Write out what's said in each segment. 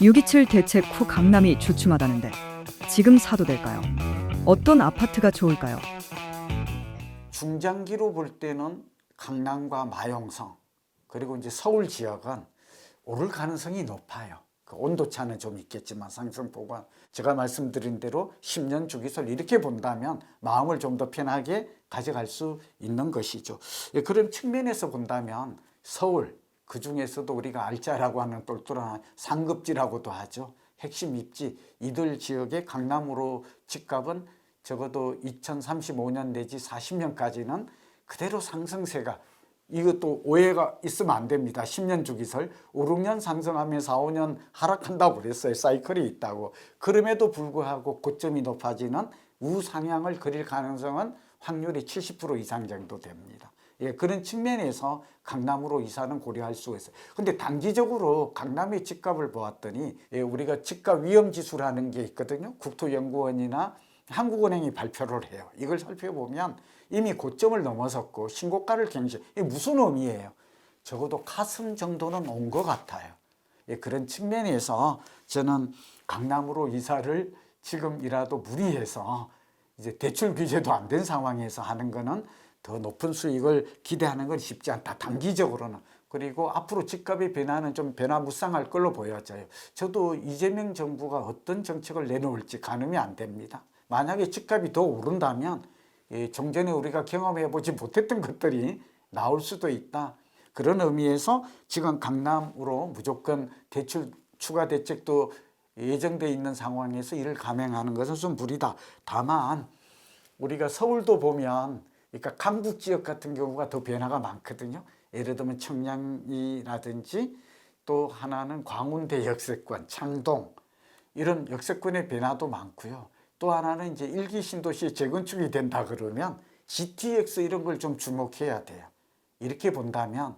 6.27 대책 후 강남이 주춤하다는데 지금 사도 될까요? 어떤 아파트가 좋을까요? 중장기로 볼 때는 강남과 마용성 그리고 이제 서울 지역은 오를 가능성이 높아요. 그 온도차는 좀 있겠지만 상승폭은 제가 말씀드린 대로 10년 주기설 이렇게 본다면 마음을 좀 더 편하게 가져갈 수 있는 것이죠. 예, 그런 측면에서 본다면 서울 그 중에서도 우리가 알짜라고 하는 똘똘한 상급지라고도 하죠. 핵심 입지 이들 지역의 강남으로 집값은 적어도 2035년 내지 40년까지는 그대로 상승세가 이것도 오해가 있으면 안 됩니다. 10년 주기설 5, 6년 상승하면 4, 5년 하락한다고 그랬어요. 사이클이 있다고. 그럼에도 불구하고 고점이 높아지는 우상향을 그릴 가능성은 확률이 70% 이상 정도 됩니다. 예, 그런 측면에서 강남으로 이사는 고려할 수가 있어요. 근데 단기적으로 강남의 집값을 보았더니 예, 우리가 집값 위험지수라는 게 있거든요. 국토연구원이나 한국은행이 발표를 해요. 이걸 살펴보면 이미 고점을 넘어섰고 신고가를 경신. 이게 무슨 의미예요? 적어도 가슴 정도는 온 것 같아요. 예, 그런 측면에서 저는 강남으로 이사를 지금이라도 무리해서 이제 대출 규제도 안 된 상황에서 하는 거는 더 높은 수익을 기대하는 건 쉽지 않다. 단기적으로는. 그리고 앞으로 집값의 변화는 좀 변화무쌍할 걸로 보여져요. 저도 이재명 정부가 어떤 정책을 내놓을지 가늠이 안 됩니다. 만약에 집값이 더 오른다면 종전에 우리가 경험해보지 못했던 것들이 나올 수도 있다. 그런 의미에서 지금 강남으로 무조건 대출 추가 대책도 예정돼 있는 상황에서 이를 감행하는 것은 좀 무리다. 다만 우리가 서울도 보면 그러니까 강북 지역 같은 경우가 더 변화가 많거든요. 예를 들면 청량리라든지 또 하나는 광운대 역세권, 창동 이런 역세권의 변화도 많고요. 또 하나는 이제 일기 신도시 재건축이 된다 그러면 GTX 이런 걸 좀 주목해야 돼요. 이렇게 본다면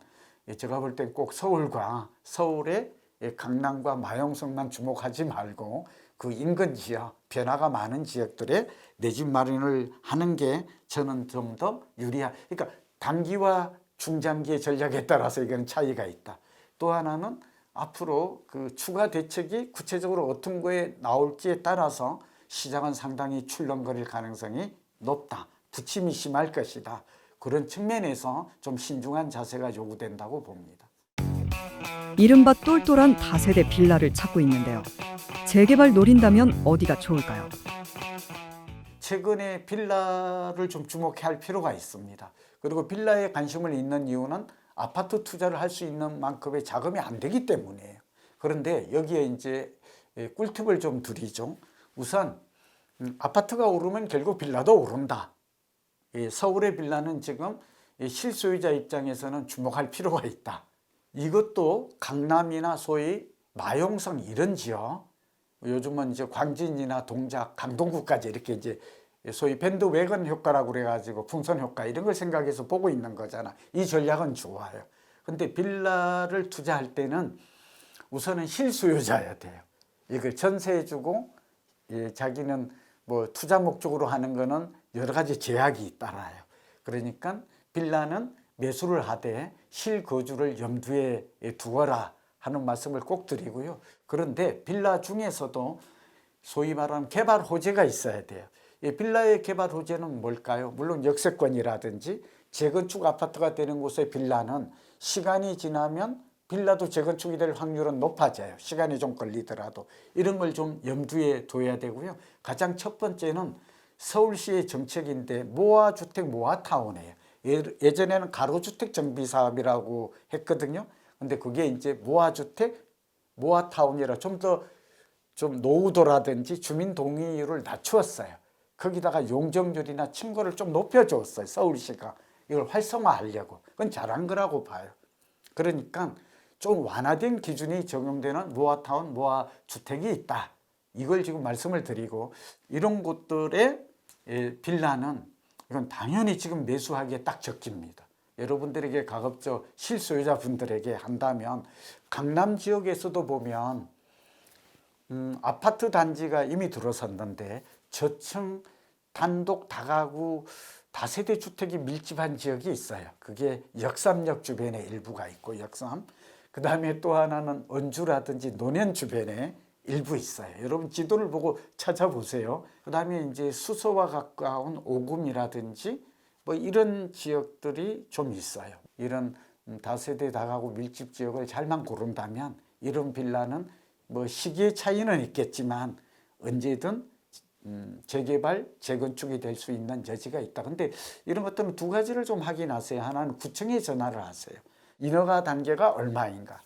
제가 볼 땐 꼭 서울의 강남과 마용성만 주목하지 말고 그 인근 지역, 변화가 많은 지역들에 내 집 마련을 하는 게 저는 좀 더 유리한. 그러니까 단기와 중장기의 전략에 따라서 이건 차이가 있다. 또 하나는 앞으로 그 추가 대책이 구체적으로 어떤 거에 나올지에 따라서 시장은 상당히 출렁거릴 가능성이 높다. 부침이 심할 것이다. 그런 측면에서 좀 신중한 자세가 요구된다고 봅니다. 이른바 똘똘한 다세대 빌라를 찾고 있는데요. 재개발 노린다면 어디가 좋을까요? 최근에 빌라를 좀 주목해야 할 필요가 있습니다. 그리고 빌라에 관심을 있는 이유는 아파트 투자를 할 수 있는 만큼의 자금이 안 되기 때문이에요. 그런데 여기에 이제 꿀팁을 좀 드리죠. 우선 아파트가 오르면 결국 빌라도 오른다. 서울의 빌라는 지금 실소유자 입장에서는 주목할 필요가 있다. 이것도 강남이나 소위 마용성 이런 지역, 요즘은 이제 광진이나 동작, 강동구까지 이렇게 이제 소위 밴드 wä건 효과라고 그래가지고 풍선 효과 이런 걸 생각해서 보고 있는 거잖아. 이 전략은 좋아요. 근데 빌라를 투자할 때는 우선은 실소유자여야 돼요. 이걸 전세해주고 자기는 뭐 투자 목적으로 하는 거는 여러 가지 제약이 따라요. 그러니까 빌라는 매수를 하되 실거주를 염두에 두어라 하는 말씀을 꼭 드리고요. 그런데 빌라 중에서도 소위 말하는 개발 호재가 있어야 돼요. 이 빌라의 개발 호재는 뭘까요? 물론 역세권이라든지 재건축 아파트가 되는 곳의 빌라는 시간이 지나면 빌라도 재건축이 될 확률은 높아져요. 시간이 좀 걸리더라도. 이런 걸 좀 염두에 둬야 되고요. 가장 첫 번째는 서울시의 정책인데 모아주택 모아타운이에요. 예전에는 가로주택 정비사업이라고 했거든요. 근데 그게 이제 모아주택 모아타운이라 좀 노후도라든지 주민 동의율을 낮추었어요. 거기다가 용적률이나 층고를 좀 높여줬어요. 서울시가. 이걸 활성화하려고. 그건 잘한 거라고 봐요. 그러니까 좀 완화된 기준이 적용되는 모아타운, 모아주택이 있다. 이걸 지금 말씀을 드리고 이런 곳들의 빌라는 이건 당연히 지금 매수하기에 딱 적깁니다. 여러분들에게 가급적 실소유자분들에게 한다면 강남 지역에서도 보면 아파트 단지가 이미 들어섰는데 저층 단독 다가구 다세대 주택이 밀집한 지역이 있어요. 그게 역삼역 주변에 일부가 있고 역삼 그 다음에 또 하나는 언주라든지 논현 주변에 일부 있어요. 여러분 지도를 보고 찾아보세요. 그 다음에 이제 수서와 가까운 오금이라든지 뭐 이런 지역들이 좀 있어요. 이런 다세대 다가구 밀집 지역을 잘만 고른다면 이런 빌라는 뭐 시기의 차이는 있겠지만 언제든 재개발, 재건축이 될 수 있는 여지가 있다. 근데 이런 것들은 두 가지를 좀 확인하세요. 하나는 구청에 전화를 하세요. 인허가 단계가 얼마인가,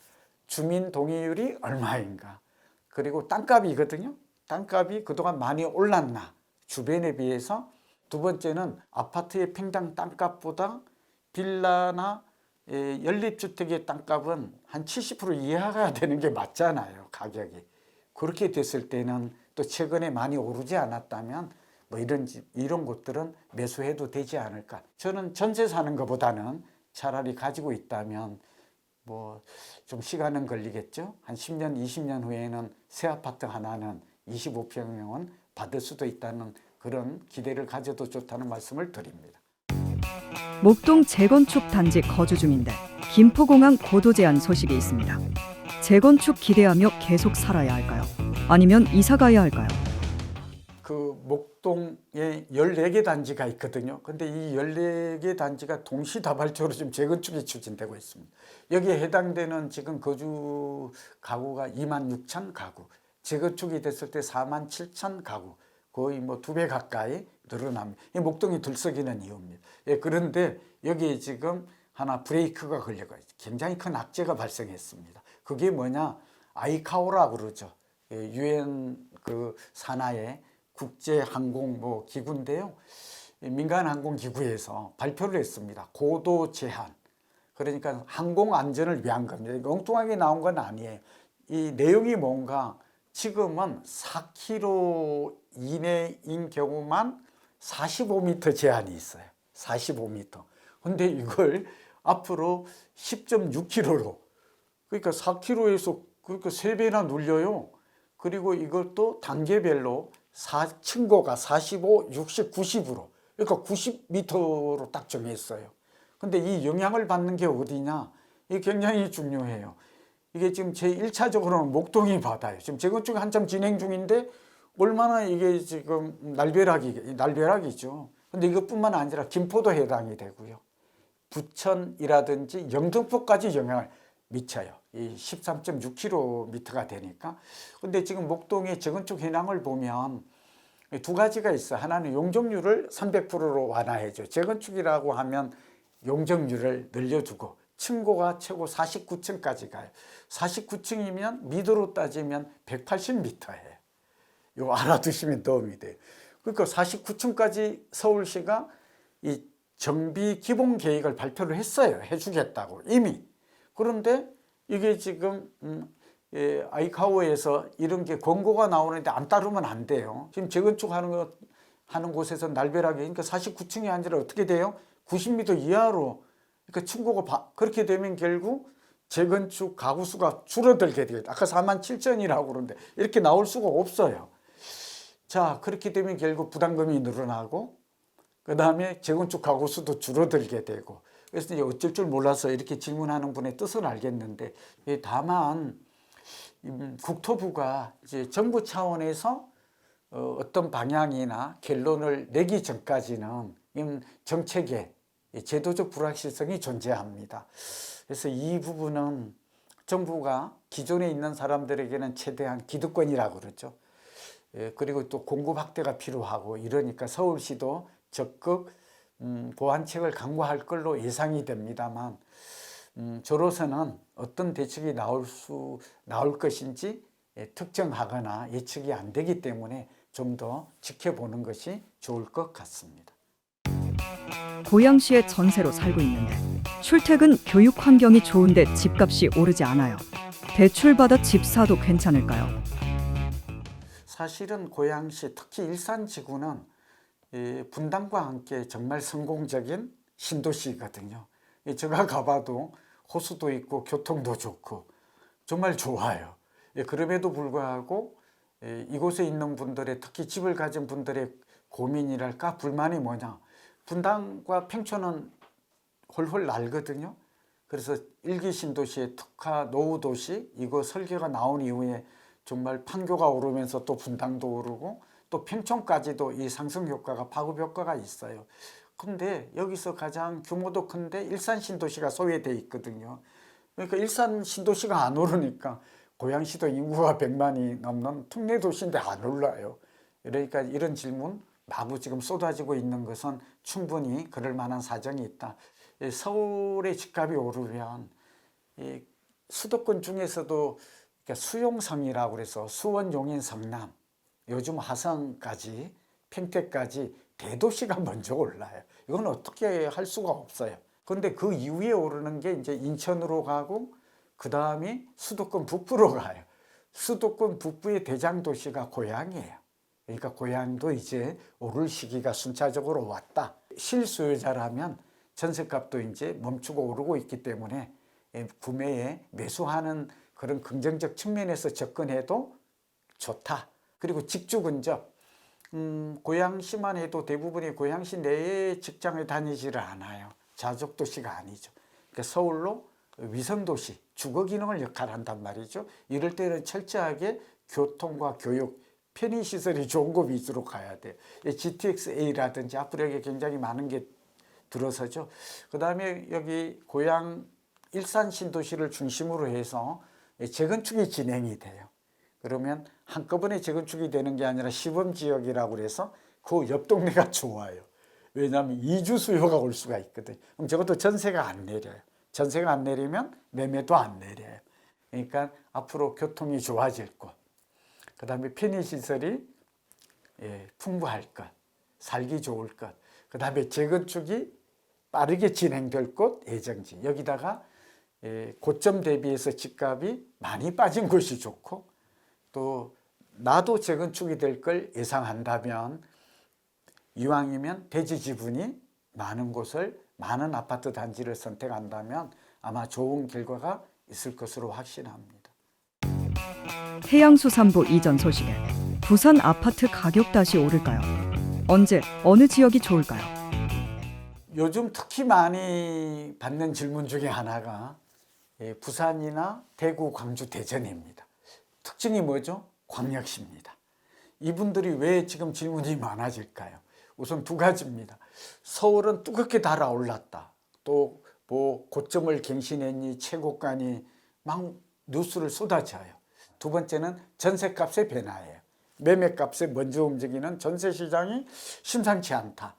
주민 동의율이 얼마인가, 그리고 땅값이거든요. 땅값이 그동안 많이 올랐나, 주변에 비해서. 두 번째는 아파트의 평당 땅값보다 빌라나 연립주택의 땅값은 한 70% 이하가 되는 게 맞잖아요, 가격이. 그렇게 됐을 때는 또 최근에 많이 오르지 않았다면 뭐 이런 곳들은 매수해도 되지 않을까. 저는 전세 사는 것보다는 차라리 가지고 있다면 뭐 좀 시간은 걸리겠죠. 한 10년, 20년 후에는 새 아파트 하나는 25평형은 받을 수도 있다는 그런 기대를 가져도 좋다는 말씀을 드립니다. 목동 재건축 단지 거주 중인데 김포공항 고도 제한 소식이 있습니다. 재건축 기대하며 계속 살아야 할까요? 아니면 이사 가야 할까요? 그 목동에 14개 단지가 있거든요. 근데 이 14개 단지가 동시다발적으로 지금 재건축이 추진되고 있습니다. 여기에 해당되는 지금 거주 가구가 26,000 가구, 재건축이 됐을 때 47,000 가구, 거의 뭐 2배 가까이 늘어납니다. 이 목동이 들썩이는 이유입니다. 예, 그런데 여기에 지금 하나 브레이크가 걸려가 굉장히 큰 악재가 발생했습니다. 그게 뭐냐? 아이카오라고 그러죠. 유엔 그 산하의 국제 항공 뭐 기구인데요. 민간 항공 기구에서 발표를 했습니다. 고도 제한. 그러니까 항공 안전을 위한 겁니다. 엉뚱하게 나온 건 아니에요. 이 내용이 뭔가 지금은 4km 이내인 경우만 45m 제한이 있어요. 45m. 근데 이걸 앞으로 10.6km로, 그러니까 4km에서 그러니까 3배나 눌려요. 그리고 이것도 단계별로 층고가 45, 60, 90으로, 그러니까 90m로 딱 정했어요. 근데 이 영향을 받는 게 어디냐? 이게 굉장히 중요해요. 이게 지금 제1차적으로는 목동이 받아요. 지금 재건축이 한참 진행 중인데 얼마나 이게 지금 날벼락이죠. 근데 이것뿐만 아니라 김포도 해당이 되고요. 부천이라든지 영등포까지 영향을 미쳐요. 이 13.6km가 되니까. 근데 지금 목동의 재건축 현황을 보면 두 가지가 있어. 하나는 용적률을 300%로 완화해줘. 재건축이라고 하면 용적률을 늘려주고 층고가 최고 49층까지 가요. 49층이면 미도로 따지면 180m예요. 이거 알아두시면 도움이 돼요. 그러니까 49층까지 서울시가 이 정비 기본 계획을 발표를 했어요. 해주겠다고 이미. 그런데 이게 지금 아이카오에서 이런 게 권고가 나오는데 안 따르면 안 돼요. 지금 재건축하는 곳에서 날벼락이, 그러니까 49층이 아니라 어떻게 돼요? 90m 이하로. 그러니까 층고가 그렇게 되면 결국 재건축 가구 수가 줄어들게 돼요. 아까 47,000이라고 그러는데 이렇게 나올 수가 없어요. 자, 그렇게 되면 결국 부담금이 늘어나고 그 다음에 재건축 가구 수도 줄어들게 되고. 그래서 이제 어쩔 줄 몰라서 이렇게 질문하는 분의 뜻을 알겠는데, 다만 국토부가 이제 정부 차원에서 어떤 방향이나 결론을 내기 전까지는 정책에 제도적 불확실성이 존재합니다. 그래서 이 부분은 정부가 기존에 있는 사람들에게는 최대한 기득권이라고 그러죠. 그리고 또 공급 확대가 필요하고 이러니까 서울시도 적극 보완책을 강구할 걸로 예상이 됩니다만, 저로서는 어떤 대책이 나올 것인지 특정하거나 예측이 안 되기 때문에 좀 더 지켜보는 것이 좋을 것 같습니다. 고양시에 전세로 살고 있는데 출퇴근 교육 환경이 좋은데 집값이 오르지 않아요. 대출받아 집 사도 괜찮을까요? 사실은 고양시, 특히 일산지구는 분당과 함께 정말 성공적인 신도시거든요. 제가 가봐도 호수도 있고 교통도 좋고 정말 좋아요. 그럼에도 불구하고 이곳에 있는 분들의, 특히 집을 가진 분들의 고민이랄까 불만이 뭐냐, 분당과 평촌은 홀홀 날거든요. 그래서 일기 신도시의 특화 노후 도시 이거 설계가 나온 이후에 정말 판교가 오르면서 또 분당도 오르고 또 평촌까지도 이 상승 효과가 파급 효과가 있어요. 근데 여기서 가장 규모도 큰데 일산 신도시가 소외돼 있거든요. 그러니까 일산 신도시가 안 오르니까 고양시도 인구가 100만이 넘는 특례 도시인데 안 올라요. 그러니까 이런 질문 마구 지금 쏟아지고 있는 것은 충분히 그럴 만한 사정이 있다. 서울의 집값이 오르면 이 수도권 중에서도 수용성이라고 그래서 수원, 용인, 성남, 요즘 화성까지 평택까지 대도시가 먼저 올라요. 이건 어떻게 할 수가 없어요. 그런데 그 이후에 오르는 게 이제 인천으로 가고 그 다음이 수도권 북부로 가요. 수도권 북부의 대장 도시가 고양이에요. 그러니까 고양도 이제 오를 시기가 순차적으로 왔다. 실수요자라면 전세값도 이제 멈추고 오르고 있기 때문에 구매에 매수하는 그런 긍정적 측면에서 접근해도 좋다. 그리고 직주 근접. 고양시만 해도 대부분이 고양시 내에 직장을 다니지를 않아요. 자족도시가 아니죠. 그러니까 서울로 위성도시, 주거 기능을 역할한단 말이죠. 이럴 때는 철저하게 교통과 교육, 편의시설이 좋은 곳 위주로 가야 돼요. GTX-A라든지 앞으로 여기 굉장히 많은 게 들어서죠. 그 다음에 여기 고양 일산 신도시를 중심으로 해서 재건축이 진행이 돼요. 그러면 한꺼번에 재건축이 되는 게 아니라 시범지역이라고 해서 그 옆 동네가 좋아요. 왜냐하면 이주 수요가 올 수가 있거든요. 그럼 저것도 전세가 안 내려요. 전세가 안 내리면 매매도 안 내려요. 그러니까 앞으로 교통이 좋아질 것, 그 다음에 편의시설이 풍부할 것, 살기 좋을 것, 그 다음에 재건축이 빠르게 진행될 곳, 예정지. 여기다가 고점 대비해서 집값이 많이 빠진 곳이 좋고 또 나도 재건축이 될 걸 예상한다면 이왕이면 대지 지분이 많은 곳을 많은 아파트 단지를 선택한다면 아마 좋은 결과가 있을 것으로 확신합니다. 해양수산부 이전 소식에 부산 아파트 가격 다시 오를까요? 언제 어느 지역이 좋을까요? 요즘 특히 많이 받는 질문 중에 하나가 부산이나 대구, 광주, 대전입니다. 특징이 뭐죠? 광역시입니다. 이분들이 왜 지금 질문이 많아질까요? 우선 두 가지입니다. 서울은 뜨겁게 달아올랐다. 또 뭐 고점을 갱신했니 최고가니 막 뉴스를 쏟아져요. 두 번째는 전세값의 변화예요. 매매값에 먼저 움직이는 전세 시장이 심상치 않다.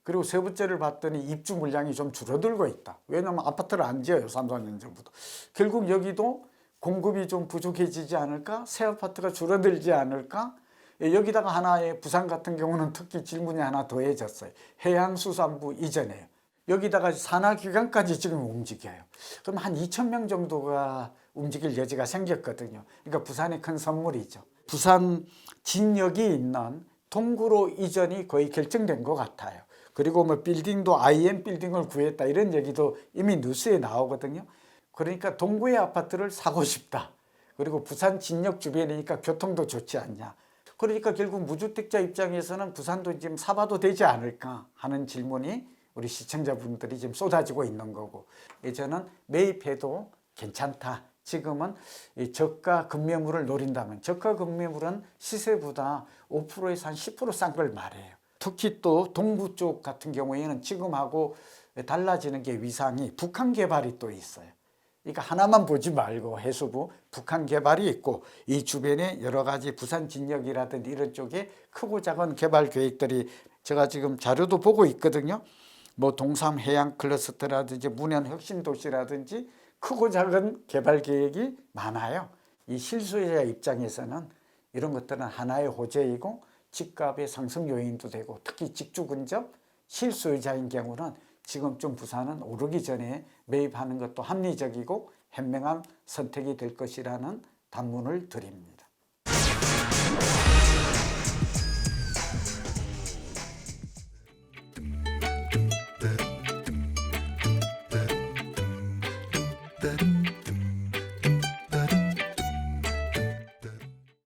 그리고 세 번째를 봤더니 입주 물량이 좀 줄어들고 있다. 왜냐하면 아파트를 안 지어요. 3, 4년 전부터. 결국 여기도 공급이 좀 부족해지지 않을까? 새 아파트가 줄어들지 않을까? 여기다가 하나의 부산 같은 경우는 특히 질문이 하나 더해졌어요. 해양수산부 이전에요. 여기다가 산하기관까지 지금 움직여요. 그럼 한 2,000명 정도가 움직일 여지가 생겼거든요. 그러니까 부산의 큰 선물이죠. 부산 진역이 있는 동구로 이전이 거의 결정된 것 같아요. 그리고 뭐 빌딩도 IM 빌딩을 구했다 이런 얘기도 이미 뉴스에 나오거든요. 그러니까 동구의 아파트를 사고 싶다. 그리고 부산 진역 주변이니까 교통도 좋지 않냐. 그러니까 결국 무주택자 입장에서는 부산도 지금 사봐도 되지 않을까 하는 질문이 우리 시청자분들이 지금 쏟아지고 있는 거고, 저는 매입해도 괜찮다. 지금은 저가 급매물을 노린다면, 저가 급매물은 시세보다 5%에서 한 10% 싼 걸 말해요. 특히 또 동부 쪽 같은 경우에는 지금하고 달라지는 게 위상이 북한 개발이 또 있어요. 그러니까 하나만 보지 말고 해수부 북한 개발이 있고 이 주변에 여러 가지 부산 진역이라든지 이런 쪽에 크고 작은 개발 계획들이 제가 지금 자료도 보고 있거든요. 뭐 동삼 해양 클러스터라든지 문현 혁신도시라든지 크고 작은 개발 계획이 많아요. 이 실수요자 입장에서는 이런 것들은 하나의 호재이고 집값의 상승 요인도 되고 특히 직주 근접 실수요자인 경우는 지금쯤 부산은 오르기 전에 매입하는 것도 합리적이고 현명한 선택이 될 것이라는 단문을 드립니다.